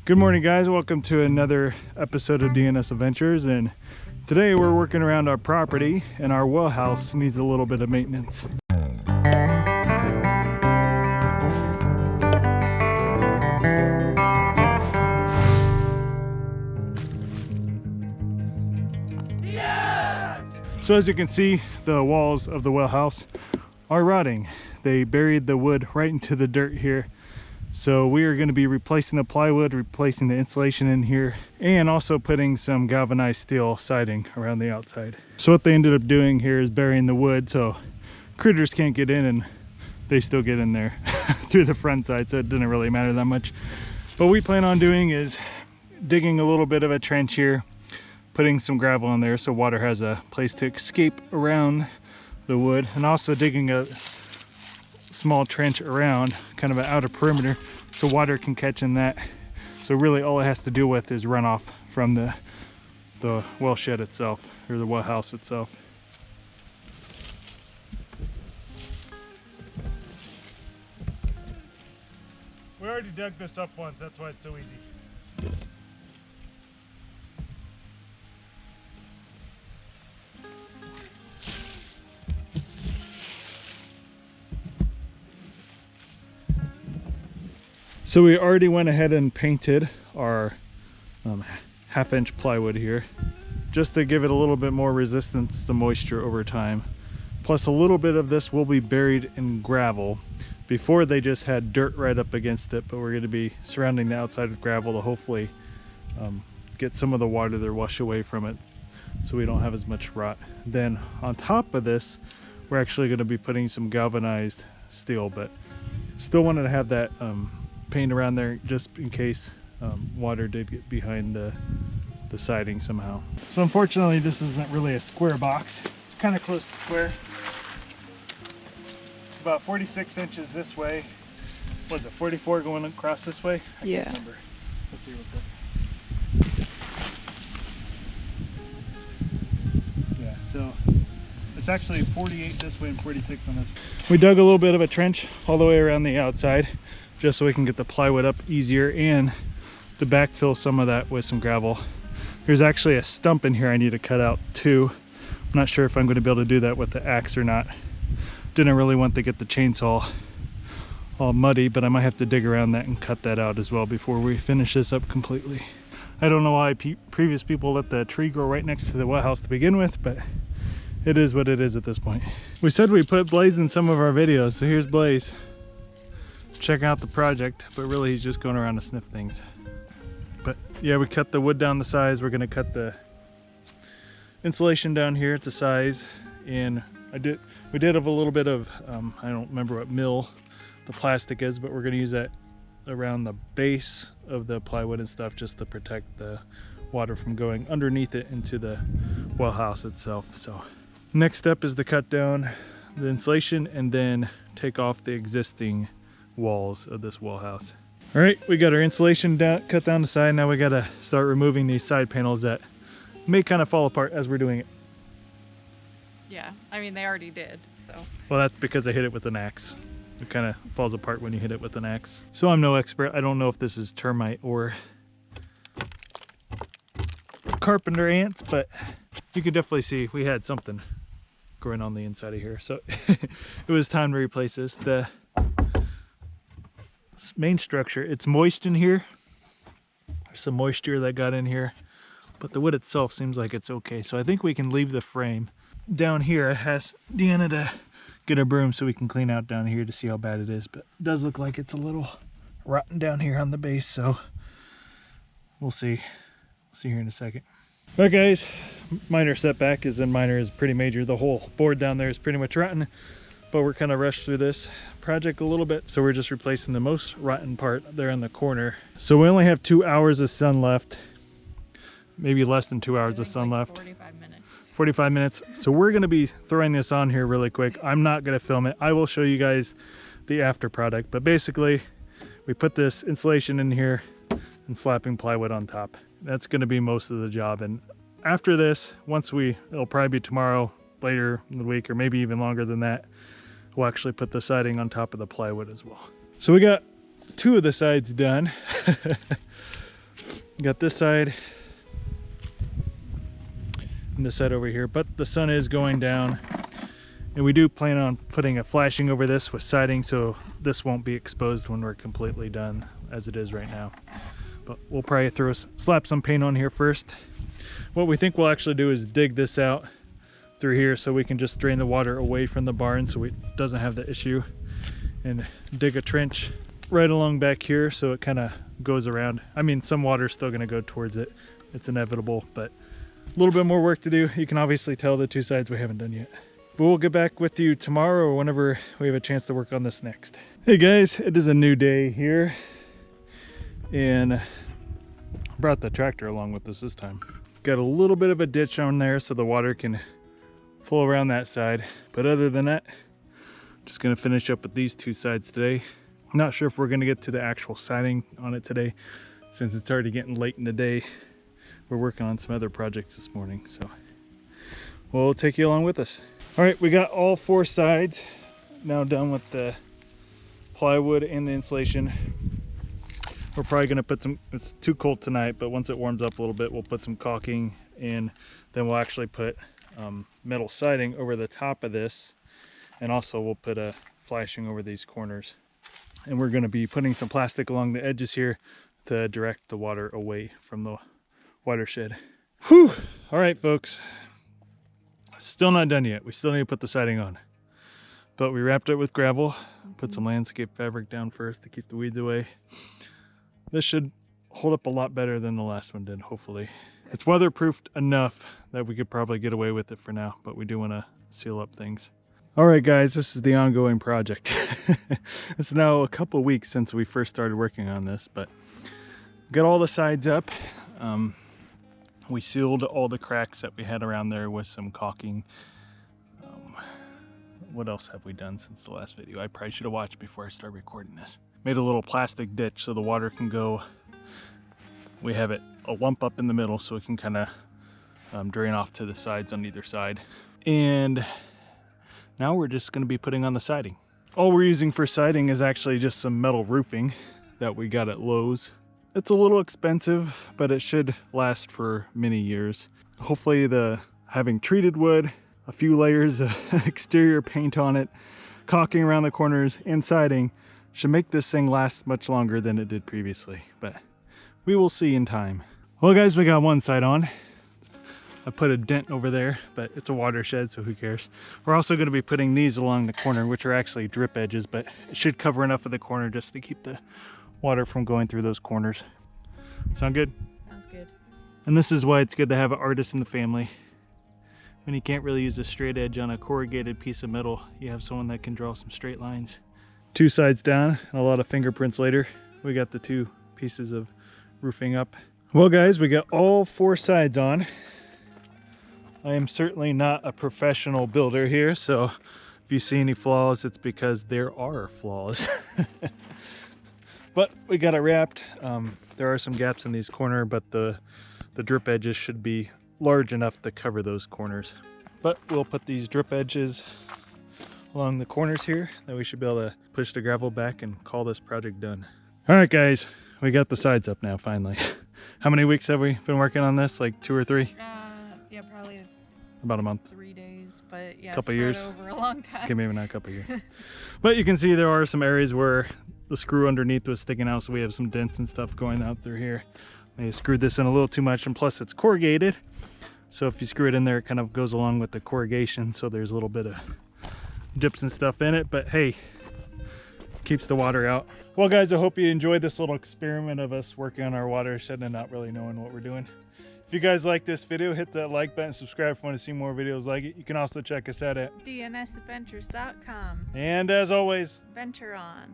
Good morning, guys. Welcome to another episode of Deanna's Adventures, and today we're working around our property and our well house needs a little bit of maintenance. Yes! So as you can see, the walls of the well house are rotting. They buried the wood right into the dirt here. So we are going to be replacing the plywood, replacing the insulation in here, and also putting some galvanized steel siding around the outside. So what they ended up doing here is burying the wood so critters can't get in, and they still get in there through the front side, so it didn't really matter that much. What we plan on doing is digging a little bit of a trench here, putting some gravel in there so water has a place to escape around the wood, and also digging a small trench around, kind of an outer perimeter, so water can catch in that. So really all it has to do with is runoff from the well shed itself, or the well house itself. We already dug this up once, that's why it's so easy. So we already went ahead and painted our half-inch plywood here, just to give it a little bit more resistance to moisture over time. Plus a little bit of this will be buried in gravel. Before they just had dirt right up against it, but we're going to be surrounding the outside with gravel to hopefully get some of the water there wash away from it, so we don't have as much rot. Then on top of this, we're actually going to be putting some galvanized steel, but still wanted to have that paint around there just in case water did get behind the siding somehow. So unfortunately this isn't really a square box. It's kind of close to square. It's about 46 inches this way. What is it, 44 going across this way? I can't remember. Let's see real quick. Yeah, so it's actually 48 this way and 46 on this. We dug a little bit of a trench all the way around the outside, just so we can get the plywood up easier and to backfill some of that with some gravel. There's actually a stump in here I need to cut out too. I'm not sure if I'm going to be able to do that with the axe or not. Didn't really want to get the chainsaw all muddy, but I might have to dig around that and cut that out as well before we finish this up completely. I don't know why previous people let the tree grow right next to the well house to begin with, but it is what it is at this point. We said we put Blaze in some of our videos, so here's Blaze checking out the project, but really he's just going around to sniff things. But yeah, we cut the wood down the size. We're going to cut the insulation down here to size, and we did have a little bit of I don't remember what mill the plastic is, but we're going to use that around the base of the plywood and stuff just to protect the water from going underneath it into the well house itself. So next step is to cut down the insulation and then take off the existing walls of this well house. All right, we got our insulation cut down the side. Now we got to start removing these side panels that may kind of fall apart as we're doing it. Yeah, I mean they already did, so. Well, that's because I hit it with an axe. It kind of falls apart when you hit it with an axe. So I'm no expert. I don't know if this is termite or carpenter ants, but you can definitely see we had something growing on the inside of here. So it was time to replace this. The main structure, it's moist in here. There's some moisture that got in here, but the wood itself seems like it's okay. So I think we can leave the frame. Down here, I asked Deanna to get a broom so we can clean out down here to see how bad it is, but it does look like it's a little rotten down here on the base, so we'll see. We'll see here in a second. All right, guys, minor setback, is in minor is pretty major. The whole board down there is pretty much rotten, but we're kind of rushed through this project a little bit, so we're just replacing the most rotten part there in the corner. So we only have 2 hours of sun left, maybe less than 2 hours of sun left. 45 minutes. So we're going to be throwing this on here really quick. I'm not going to film it. I will show you guys the after product, but basically we put this insulation in here and slapping plywood on top. That's going to be most of the job. And after this, it'll probably be tomorrow, later in the week, or maybe even longer than that, we'll actually put the siding on top of the plywood as well. So we got 2 of the sides done. Got this side and this side over here, but the sun is going down, and we do plan on putting a flashing over this with siding, so this won't be exposed when we're completely done as it is right now. But we'll probably slap some paint on here first. What we think we'll actually do is dig this out through here so we can just drain the water away from the barn so it doesn't have the issue, and dig a trench right along back here so it kind of goes around. I mean, some water's still going to go towards it, it's inevitable, but a little bit more work to do. You can obviously tell the two sides we haven't done yet, but we'll get back with you tomorrow or whenever we have a chance to work on this next. Hey guys, it is a new day here, and brought the tractor along with us this time. Got a little bit of a ditch on there so the water can flow around that side, but other than that, just going to finish up with these two sides today. I'm not sure if we're going to get to the actual siding on it today since it's already getting late in the day. We're working on some other projects this morning, so we'll take you along with us. All right, we got all four sides now done with the plywood and the insulation. We're probably going to put some, it's too cold tonight, but once it warms up a little bit, we'll put some caulking, and then we'll actually put metal siding over the top of this, and also we'll put a flashing over these corners. And we're going to be putting some plastic along the edges here to direct the water away from the watershed. Whew! All right, folks. Still not done yet. We still need to put the siding on. But we wrapped it with gravel, put some landscape fabric down first to keep the weeds away. This should hold up a lot better than the last one did, hopefully. It's weatherproofed enough that we could probably get away with it for now, but we do want to seal up things. All right, guys, this is the ongoing project. It's now a couple weeks since we first started working on this, but got all the sides up. We sealed all the cracks that we had around there with some caulking. What else have we done since the last video? I probably should have watched before I started recording this. Made a little plastic ditch so the water can go. We have it a lump up in the middle so it can kind of drain off to the sides on either side. And now we're just going to be putting on the siding. All we're using for siding is actually just some metal roofing that we got at Lowe's. It's a little expensive, but it should last for many years. Hopefully having treated wood, a few layers of exterior paint on it, caulking around the corners, and siding should make this thing last much longer than it did previously, but we will see in time. Well guys, we got one side on. I put a dent over there, but it's a watershed, so who cares? We're also going to be putting these along the corner, which are actually drip edges, but it should cover enough of the corner just to keep the water from going through those corners. Sound good? Sounds good. And this is why it's good to have an artist in the family. When you can't really use a straight edge on a corrugated piece of metal, you have someone that can draw some straight lines. Two sides down and a lot of fingerprints later. We got the two pieces of roofing up. Well guys, we got all four sides on. I am certainly not a professional builder here, so if you see any flaws, it's because there are flaws. But we got it wrapped. There are some gaps in these corners, but the drip edges should be large enough to cover those corners. But we'll put these drip edges along the corners here, then we should be able to push the gravel back and call this project done. All right guys, we got the sides up now finally. How many weeks have we been working on this? Like 2 or 3? Yeah, probably about a month. 3 days, but yeah, couple years over a long time. Okay, maybe not a couple years. But you can see there are some areas where the screw underneath was sticking out, so we have some dents and stuff going out through here. They screwed this in a little too much, and plus it's corrugated, so if you screw it in there, it kind of goes along with the corrugation, so there's a little bit of dips and stuff in it, but hey, keeps the water out. Well guys, I hope you enjoyed this little experiment of us working on our watershed and not really knowing what we're doing. If you guys like this video, hit that like button, subscribe if you want to see more videos like it. You can also check us out at DNSadventures.com. And as always, Venture on.